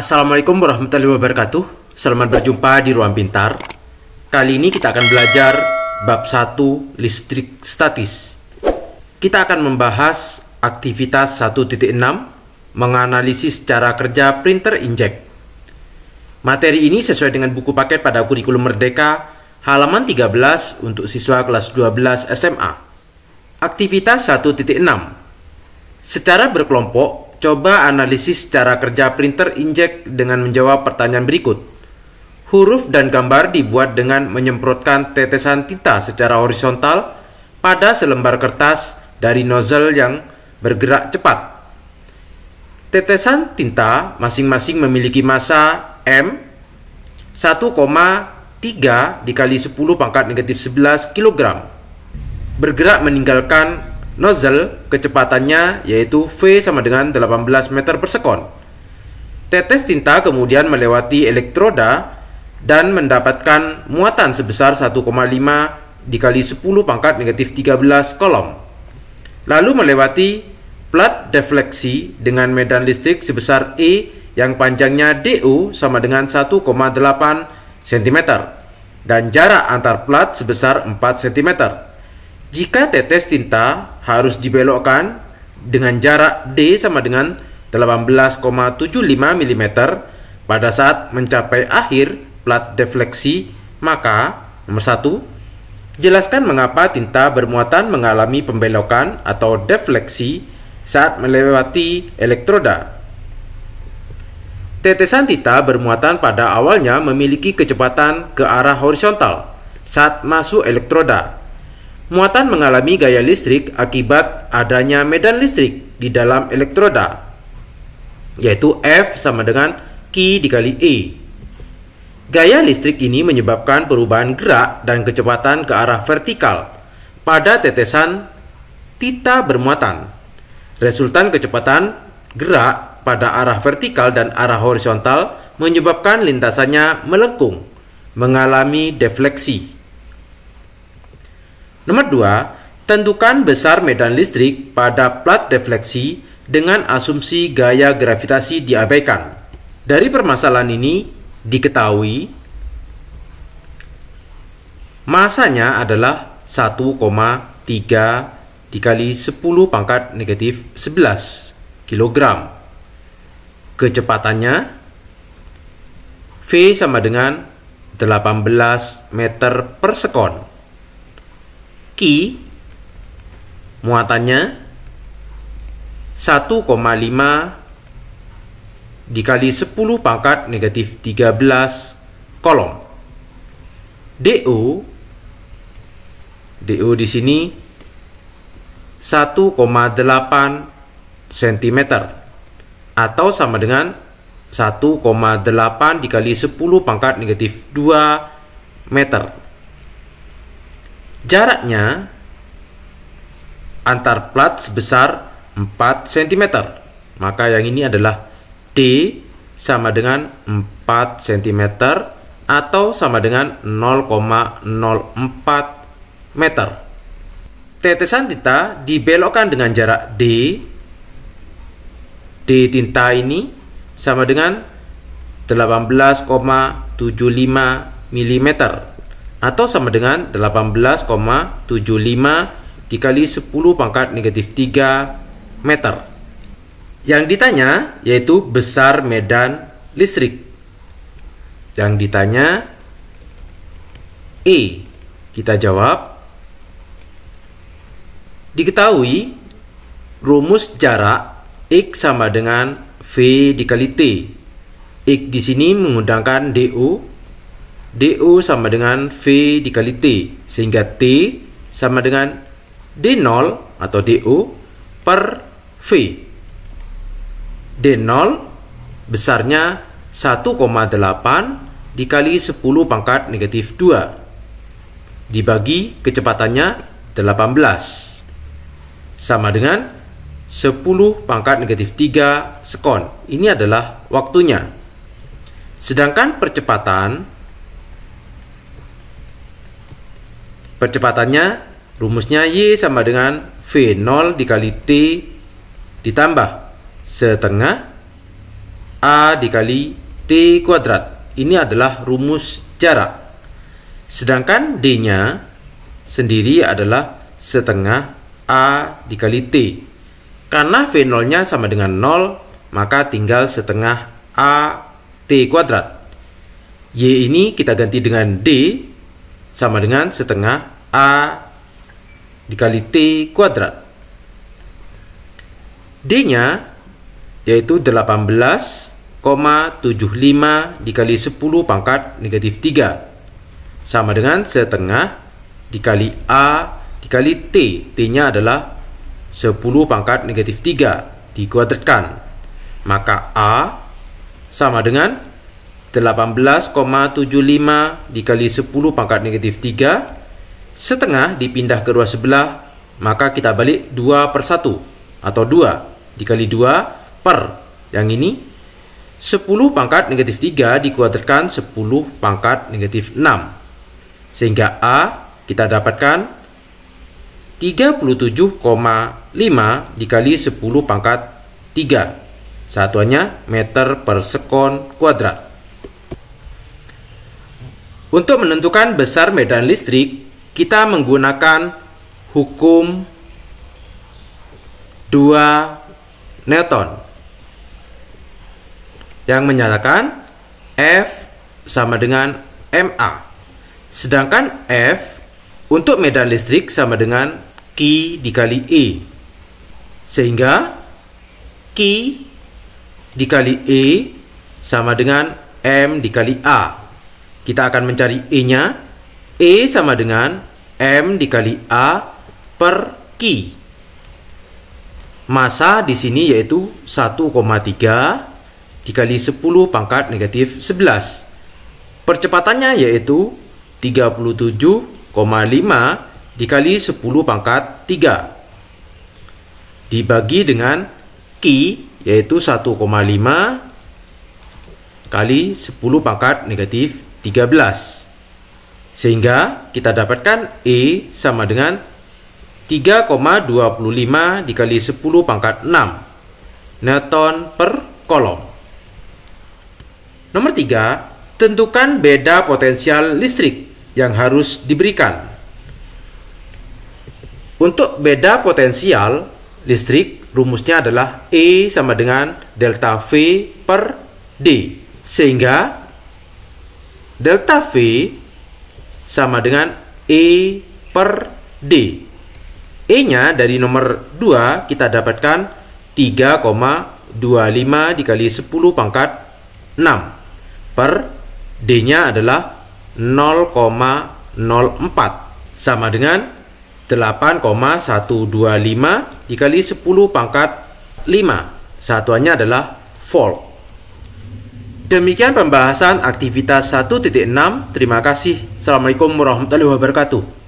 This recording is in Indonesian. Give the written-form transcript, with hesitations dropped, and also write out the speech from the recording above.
Assalamualaikum warahmatullahi wabarakatuh. Selamat berjumpa di Ruang Pintar. Kali ini kita akan belajar bab 1 listrik statis. Kita akan membahas aktivitas 1.6 menganalisis cara kerja printer inkjet. Materi ini sesuai dengan buku paket pada kurikulum Merdeka halaman 13 untuk siswa kelas 12 SMA. Aktivitas 1.6. Secara berkelompok, coba analisis cara kerja printer inkjet dengan menjawab pertanyaan berikut. Huruf dan gambar dibuat dengan menyemprotkan tetesan tinta secara horizontal pada selembar kertas dari nozzle yang bergerak cepat. Tetesan tinta masing-masing memiliki massa M 1,3 dikali 10 pangkat negatif 11 kg. Bergerak meninggalkan nozzle, kecepatannya yaitu V sama dengan 18 meter per sekon. Tetes tinta kemudian melewati elektroda dan mendapatkan muatan sebesar 1,5 dikali 10 pangkat negatif 13 kolom. Lalu melewati plat defleksi dengan medan listrik sebesar E yang panjangnya DO sama dengan 1,8 cm dan jarak antar plat sebesar 4 cm. Jika tetes tinta harus dibelokkan dengan jarak D sama dengan 18,75 mm pada saat mencapai akhir plat defleksi, maka nomor 1, jelaskan mengapa tinta bermuatan mengalami pembelokan atau defleksi saat melewati elektroda. Tetesan tinta bermuatan pada awalnya memiliki kecepatan ke arah horizontal saat masuk elektroda. Muatan mengalami gaya listrik akibat adanya medan listrik di dalam elektroda, yaitu F sama dengan Q dikali E. Gaya listrik ini menyebabkan perubahan gerak dan kecepatan ke arah vertikal pada tetesan tinta bermuatan. Resultan kecepatan gerak pada arah vertikal dan arah horizontal menyebabkan lintasannya melengkung, mengalami defleksi. Nomor 2, tentukan besar medan listrik pada plat defleksi dengan asumsi gaya gravitasi diabaikan. Dari permasalahan ini diketahui masanya adalah 1,3 dikali 10 pangkat negatif 11 kg. Kecepatannya V sama dengan 18 meter per sekon. Q muatannya 1,5 dikali 10 pangkat negatif 13 kolom. DO di sini 1,8 cm atau sama dengan 1,8 dikali 10 pangkat negatif 2 meter. Jaraknya antar plat sebesar 4 cm. Maka yang ini adalah D sama dengan 4 cm atau sama dengan 0,04 meter. Tetesan tinta dibelokkan dengan jarak D. D tinta ini sama dengan 18,75 mm atau sama dengan 18,75 dikali 10 pangkat negatif 3 meter. Yang ditanya yaitu besar medan listrik. Yang ditanya E. Kita jawab. Diketahui rumus jarak X sama dengan V dikali T. X di sini menggunakan DO. DO sama dengan V dikali T, sehingga T sama dengan D0 atau DO per V. D0 besarnya 1,8 dikali 10 pangkat negatif 2 dibagi kecepatannya 18 sama dengan 10 pangkat negatif 3 sekon. Ini adalah waktunya. Sedangkan percepatannya rumusnya Y sama dengan V0 dikali T ditambah setengah A dikali T kuadrat. Ini adalah rumus jarak. Sedangkan D-nya sendiri adalah setengah A dikali T. Karena V0-nya sama dengan 0, maka tinggal setengah A T kuadrat. Y ini kita ganti dengan D sama dengan setengah A dikali T kuadrat. D-nya yaitu 18,75 dikali 10 pangkat negatif 3 sama dengan setengah dikali A dikali T. T-nya adalah 10 pangkat negatif 3 dikuadratkan. Maka A sama dengan 18,75 dikali 10 pangkat negatif 3. Setengah dipindah ke dua sebelah, maka kita balik 2/1 atau 2 dikali 2 per yang ini 10 pangkat negatif 3 dikuadratkan 10 pangkat negatif 6, sehingga A kita dapatkan 37,5 dikali 10 pangkat 3, satuannya meter per sekon kuadrat. Untuk menentukan besar medan listrik, kita menggunakan hukum 2 Newton yang menyatakan F sama dengan MA. Sedangkan F untuk medan listrik sama dengan Q dikali E. Sehingga Q dikali E sama dengan M dikali A. Kita akan mencari E-nya. E sama dengan M dikali A per Q. Masa di sini yaitu 1,3 dikali 10 pangkat negatif 11. Percepatannya yaitu 37,5 dikali 10 pangkat 3. Dibagi dengan Q yaitu 1,5 kali 10 pangkat negatif 13. Sehingga kita dapatkan E sama dengan 3,25 dikali 10 pangkat 6 Newton per kolom. Nomor 3, tentukan beda potensial listrik yang harus diberikan. Untuk beda potensial listrik, rumusnya adalah E sama dengan delta V per D. Sehingga delta V sama dengan E per D. E-nya dari nomor 2 kita dapatkan 3,25 dikali 10 pangkat 6 per D-nya adalah 0,04 sama dengan 8,125 dikali 10 pangkat 5. Satuannya adalah volt. Demikian pembahasan aktivitas 1.6. Terima kasih. Assalamualaikum warahmatullahi wabarakatuh.